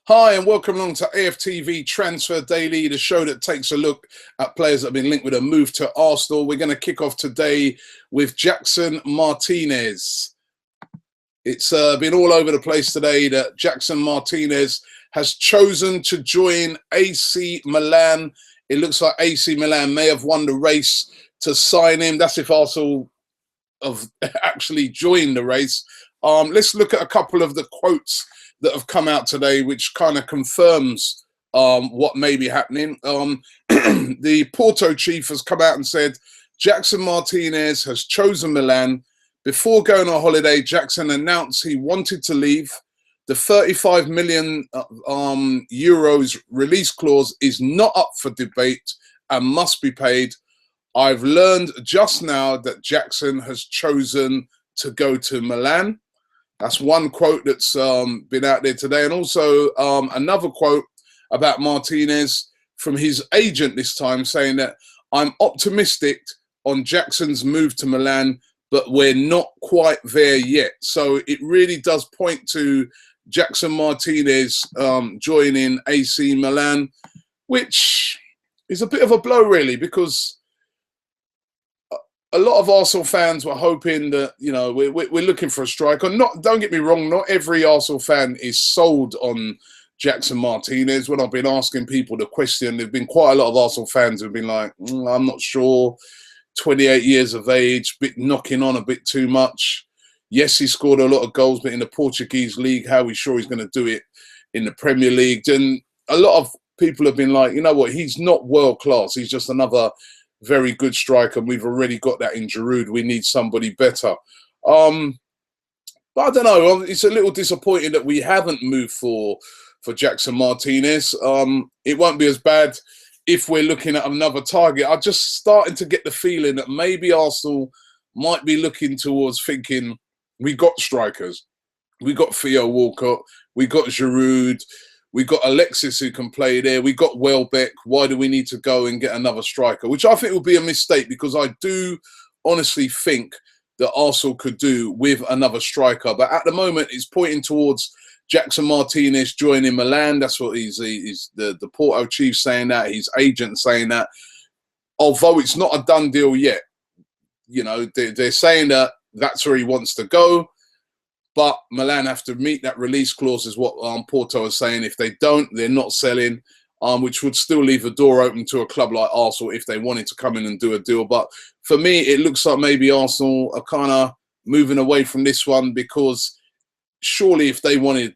Hi and welcome along to AFTV Transfer Daily, the show that takes a look at players that have been linked with a move to Arsenal. We're going to kick off today with Jackson Martinez. It's been all over the place today that Jackson Martinez has chosen to join AC Milan. It looks like AC Milan may have won the race to sign him. That's if Arsenal have actually joined the race. Let's look at a couple of the quotes that have come out today, which kind of confirms what may be happening. The Porto chief has come out and said Jackson Martinez has chosen Milan. Before going on holiday, Jackson announced he wanted to leave. The 35 million euros release clause is not up for debate and must be paid. I've learned just now that Jackson has chosen to go to Milan. That's one quote that's been out there today. And also another quote about Martinez from his agent this time, saying that I'm optimistic on Jackson's move to Milan, but we're not quite there yet. So it really does point to Jackson Martinez joining AC Milan, which is a bit of a blow, really, because a lot of Arsenal fans were hoping that, you know, we're looking for a striker. Don't get me wrong, not every Arsenal fan is sold on Jackson Martinez. When I've been asking people the question, there've been quite a lot of Arsenal fans who've been like, I'm not sure. 28 years of age, bit knocking on a bit too much. Yes, he scored a lot of goals, but in the Portuguese league, how are we sure he's going to do it in the Premier League? And a lot of people have been like, you know what, he's not world class. He's just another very good striker. We've already got that in Giroud. We need somebody better. But I don't know. It's a little disappointing that we haven't moved for Jackson Martinez. It won't be as bad if we're looking at another target. I'm just starting to get the feeling that maybe Arsenal might be looking towards thinking, we got strikers. We got Theo Walcott. We got Giroud. We got Alexis who can play there. We got Welbeck. Why do we need to go and get another striker? Which I think would be a mistake, because I do honestly think that Arsenal could do with another striker. But at the moment, it's pointing towards Jackson Martinez joining Milan. That's what he's the Porto chief saying that. His agent saying that. Although it's not a done deal yet. You know, they're saying that that's where he wants to go. But Milan have to meet that release clause, is what Porto is saying. If they don't, they're not selling, which would still leave the door open to a club like Arsenal if they wanted to come in and do a deal. But for me, it looks like maybe Arsenal are kind of moving away from this one, because surely if they wanted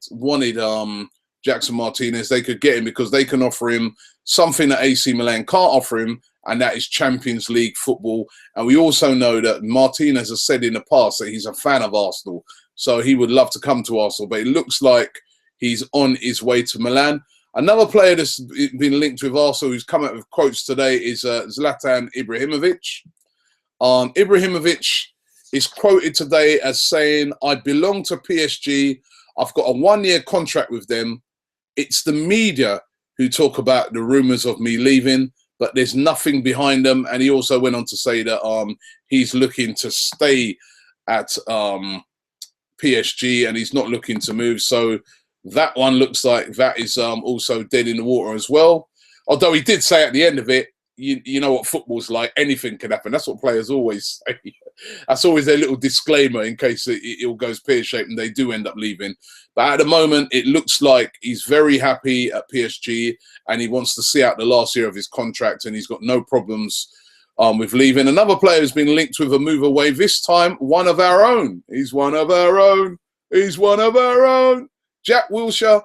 Jackson Martinez, they could get him, because they can offer him something that AC Milan can't offer him, and that is Champions League football. And we also know that Martinez has said in the past that he's a fan of Arsenal. So he would love to come to Arsenal, but it looks like he's on his way to Milan. Another player that's been linked with Arsenal who's come out with quotes today is Zlatan Ibrahimovic. Ibrahimovic is quoted today as saying, I belong to PSG. I've got a one-year contract with them. It's the media who talk about the rumours of me leaving, but there's nothing behind them. And he also went on to say that he's looking to stay at PSG and he's not looking to move. So that one looks like that is also dead in the water as well. Although he did say at the end of it, you know what football's like, anything can happen. That's what players always say. That's always their little disclaimer in case it all goes pear-shaped and they do end up leaving. But at the moment, it looks like he's very happy at PSG and he wants to see out the last year of his contract, and he's got no problems with leaving. Another player who's been linked with a move away, this time one of our own. He's one of our own. He's one of our own. Jack Wilshere.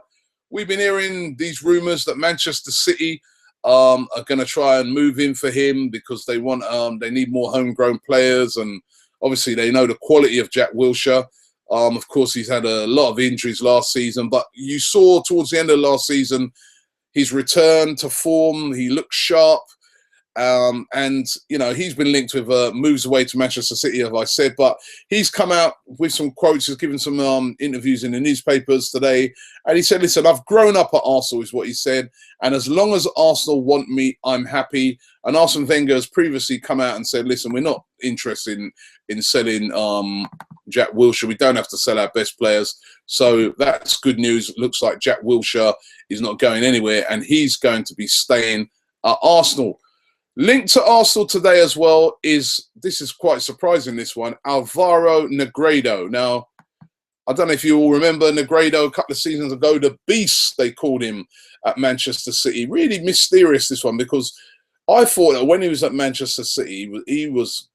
We've been hearing these rumours that Manchester City are going to try and move in for him because they want they need more homegrown players, and obviously they know the quality of Jack Wilshere. Of course, he's had a lot of injuries last season, but you saw towards the end of last season his return to form. He looked sharp. And, you know, he's been linked with moves away to Manchester City, as I said, but he's come out with some quotes. He's given some interviews in the newspapers today. And he said, listen, I've grown up at Arsenal, is what he said. And as long as Arsenal want me, I'm happy. And Arsene Wenger has previously come out and said, listen, we're not interested in selling Jack Wilshere. We don't have to sell our best players. So that's good news. Looks like Jack Wilshere is not going anywhere, and he's going to be staying at Arsenal. Linked to Arsenal today as well is, this is quite surprising, this one, Alvaro Negredo. Now, I don't know if you all remember Negredo a couple of seasons ago, the beast they called him at Manchester City. Really mysterious, this one, because I thought that when he was at Manchester City, he was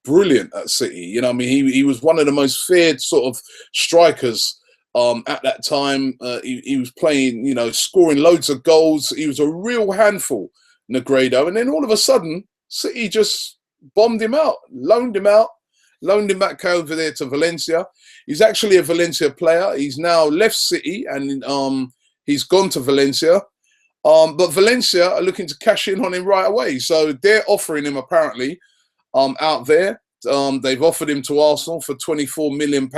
brilliant at City. You know what I mean? He was one of the most feared sort of strikers at that time. He was playing, you know, scoring loads of goals. He was a real handful, Negredo. And then all of a sudden, City just bombed him out, loaned him back over there to Valencia. He's actually a Valencia player. He's now left City and he's gone to Valencia. But Valencia are looking to cash in on him right away. So they're offering him apparently out there. They've offered him to Arsenal for £24 million.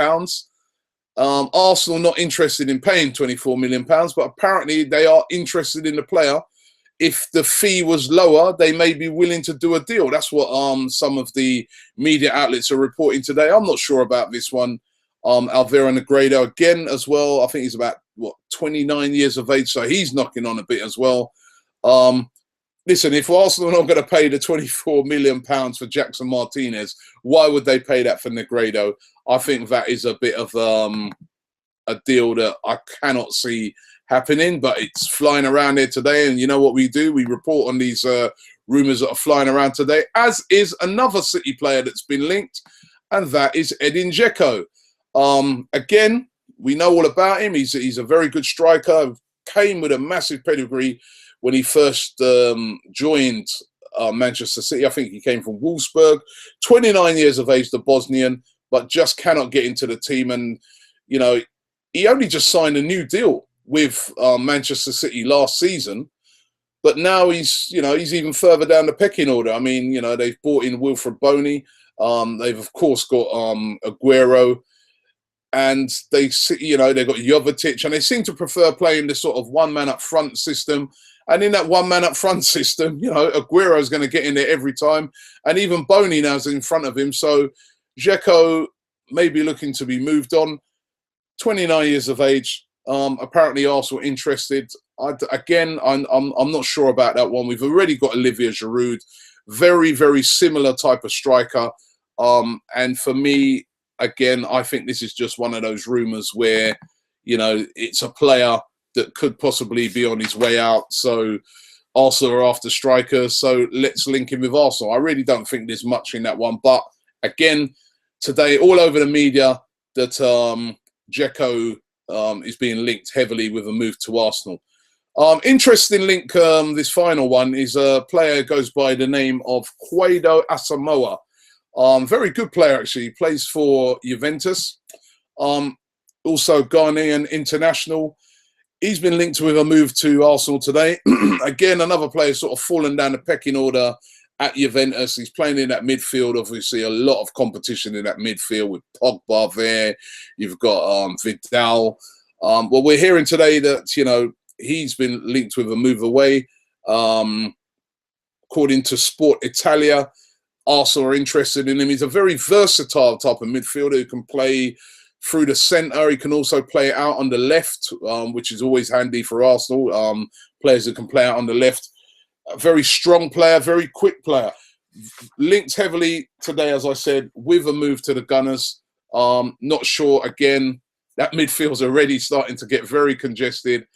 Arsenal not interested in paying £24 million, but apparently they are interested in the player. If the fee was lower, they may be willing to do a deal. That's what some of the media outlets are reporting today. I'm not sure about this one. Alvaro Negredo again as well. I think he's about, 29 years of age, so he's knocking on a bit as well. Listen, if Arsenal are not going to pay the £24 million for Jackson Martinez, why would they pay that for Negredo? I think that is a bit of a deal that I cannot see happening, but it's flying around here today. And you know what we do? We report on these rumours that are flying around today, as is another City player that's been linked, and that is Edin Dzeko. Again, we know all about him. He's a very good striker. Came with a massive pedigree when he first joined Manchester City. I think he came from Wolfsburg. 29 years of age, the Bosnian, but just cannot get into the team. And, you know, he only just signed a new deal with Manchester City last season. But now he's even further down the pecking order. I mean, you know, they've brought in Wilfred Boney. They've, of course, got Aguero. And they've got Jovetic, and they seem to prefer playing this sort of one-man up front system. And in that one-man up front system, you know, Aguero is going to get in there every time. And even Boney now is in front of him. So Dzeko may be looking to be moved on. 29 years of age. Apparently Arsenal interested. I'm not sure about that one. We've already got Olivier Giroud. Very, very similar type of striker. And for me, again, I think this is just one of those rumours where, you know, it's a player that could possibly be on his way out. So Arsenal are after strikers, so let's link him with Arsenal. I really don't think there's much in that one. But again, today, all over the media, that Dzeko is being linked heavily with a move to Arsenal. Interesting link, this final one, is a player who goes by the name of Kwadwo Asamoah. Very good player, actually. He plays for Juventus. Also Ghanaian international. He's been linked with a move to Arsenal today. Again, another player sort of fallen down the pecking order at Juventus. He's playing in that midfield. Obviously, a lot of competition in that midfield with Pogba there. You've got Vidal. Well, we're hearing today that, you know, he's been linked with a move away. According to Sport Italia, Arsenal are interested in him. He's a very versatile type of midfielder who can play through the centre. He can also play out on the left, which is always handy for Arsenal. Players who can play out on the left. A very strong player, very quick player. Linked heavily today, as I said, with a move to the Gunners. Not sure, again, that midfield's already starting to get very congested.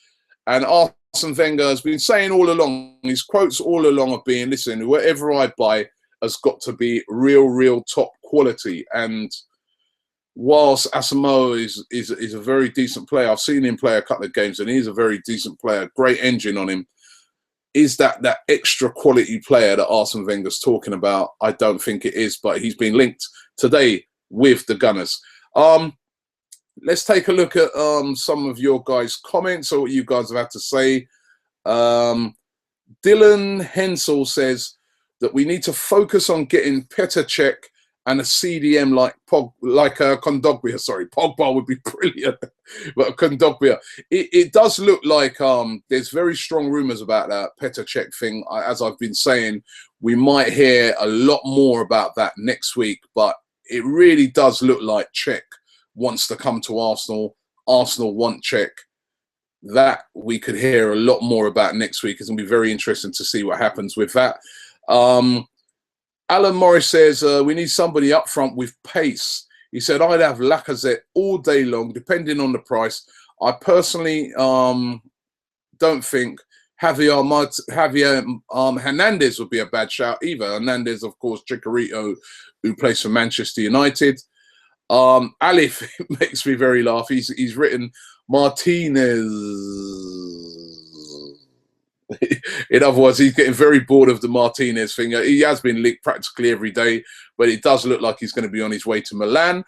And Arsene Wenger has been saying all along, his quotes all along have been, listen, whatever I buy has got to be real top quality. And whilst Asamoah is a very decent player, I've seen him play a couple of games and he's a very decent player, great engine on him. Is that extra quality player that Arsene Wenger's talking about? I don't think it is, but he's been linked today with the Gunners. Let's take a look at some of your guys' comments or what you guys have had to say. Dylan Hensel says that we need to focus on getting Petr Cech and a CDM like Kondogbia. Sorry, Pogba would be brilliant, but Kondogbia. It does look like there's very strong rumours about that Petr Cech thing. As I've been saying, we might hear a lot more about that next week, but it really does look like Cech wants to come to Arsenal. Arsenal want Cech. That we could hear a lot more about next week. It's going to be very interesting to see what happens with that. Alan Morris says, we need somebody up front with pace. He said, I'd have Lacazette all day long, depending on the price. I personally don't think Javier Hernandez would be a bad shout either. Hernandez, of course, Chicharito, who plays for Manchester United. Alif makes me very laugh. He's written Martinez. In other words, he's getting very bored of the Martinez thing. He has been linked practically every day, but it does look like he's going to be on his way to Milan.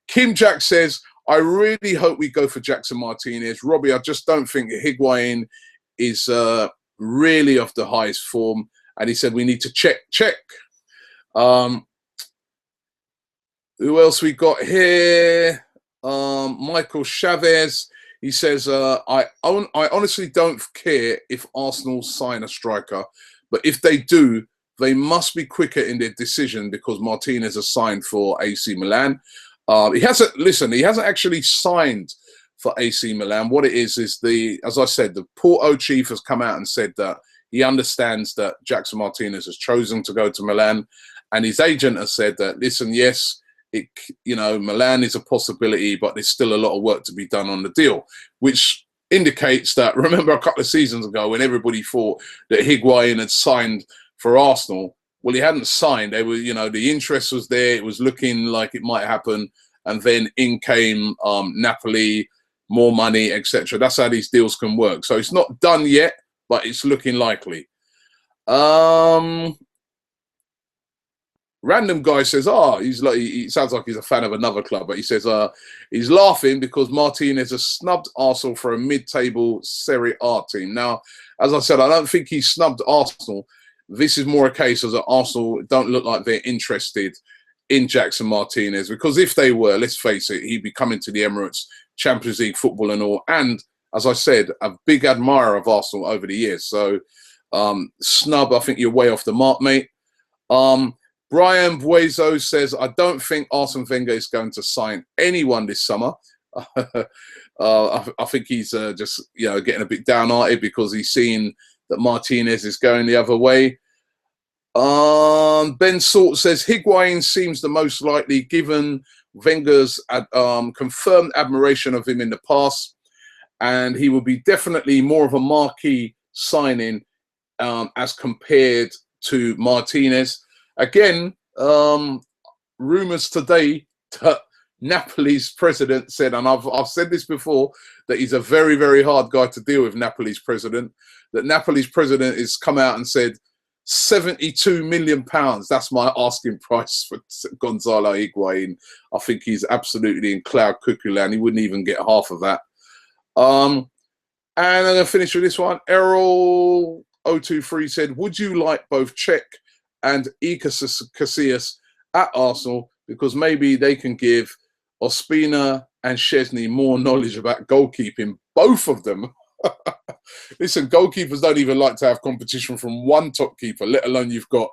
Kim Jack says, I really hope we go for Jackson Martinez. Robbie, I just don't think Higuain is really of the highest form. And he said, we need to check. Who else we got here? Michael Chavez. He says, I honestly don't care if Arsenal sign a striker, but if they do, they must be quicker in their decision because Martinez has signed for AC Milan. He hasn't actually signed for AC Milan. What it is as I said, the Porto chief has come out and said that he understands that Jackson Martinez has chosen to go to Milan, and his agent has said that, listen, yes, Milan is a possibility, but there's still a lot of work to be done on the deal, which indicates that, remember a couple of seasons ago when everybody thought that Higuain had signed for Arsenal, well, he hadn't signed. They were, the interest was there. It was looking like it might happen. And then in came Napoli, more money, etc. That's how these deals can work. So it's not done yet, but it's looking likely. Random guy says, he sounds like he's a fan of another club, but he says he's laughing because Martinez has snubbed Arsenal for a mid-table Serie A team. Now, as I said, I don't think he snubbed Arsenal. This is more a case of that Arsenal don't look like they're interested in Jackson Martinez, because if they were, let's face it, he'd be coming to the Emirates, Champions League football and all. And as I said, a big admirer of Arsenal over the years. So snub, I think you're way off the mark, mate. Brian Buezo says, I don't think Arsene Wenger is going to sign anyone this summer. I think he's just, getting a bit downhearted because he's seen that Martinez is going the other way. Ben Salt says, Higuain seems the most likely given Wenger's confirmed admiration of him in the past, and he will be definitely more of a marquee signing as compared to Martinez. Again, rumours today that Napoli's president said, and I've said this before, that he's a very, very hard guy to deal with, Napoli's president, that Napoli's president has come out and said, £72 million, that's my asking price for Gonzalo Higuain. I think he's absolutely in cloud cuckoo land. He wouldn't even get half of that. And I'm going to finish with this one. Errol023 said, would you like both Cech and Iker Casillas at Arsenal, because maybe they can give Ospina and Szczesny more knowledge about goalkeeping, both of them. Listen, goalkeepers don't even like to have competition from one top keeper, let alone you've got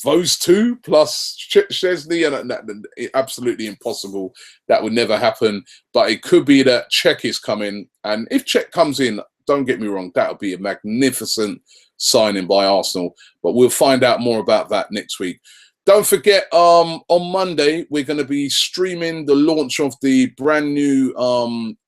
those two plus Szczesny, and absolutely impossible. That would never happen. But it could be that Cech is coming, and if Cech comes in, don't get me wrong, that would be a magnificent signing by Arsenal. But we'll find out more about that next week. Don't forget, on Monday, we're going to be streaming the launch of the brand new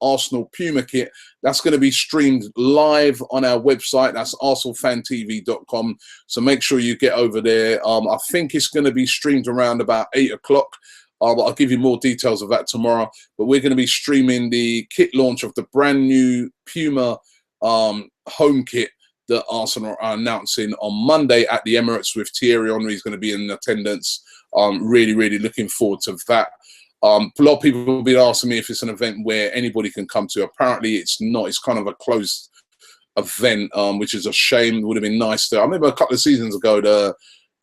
Arsenal Puma kit. That's going to be streamed live on our website. That's arsenalfantv.com. So make sure you get over there. I think it's going to be streamed around about 8 o'clock. I'll give you more details of that tomorrow. But we're going to be streaming the kit launch of the brand new Puma home kit that Arsenal are announcing on Monday at the Emirates with Thierry Henry. Is going to be in attendance. Really, really looking forward to that. A lot of people have been asking me if it's an event where anybody can come to. Apparently it's not. It's kind of a closed event, which is a shame. It would have been nice to. I remember a couple of seasons ago, the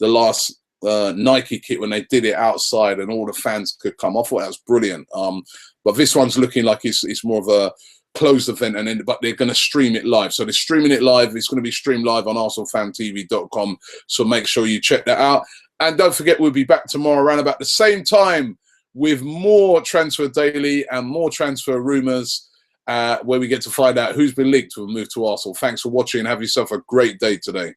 last Nike kit, when they did it outside and all the fans could come. I thought that was brilliant. But this one's looking like it's more of a closed event, but they're going to stream it live. So they're streaming it live. It's going to be streamed live on arsenalfantv.com. So make sure you check that out. And don't forget, we'll be back tomorrow around about the same time with more Transfer Daily and more transfer rumours, where we get to find out who's been linked to a move to Arsenal. Thanks for watching. Have yourself a great day today.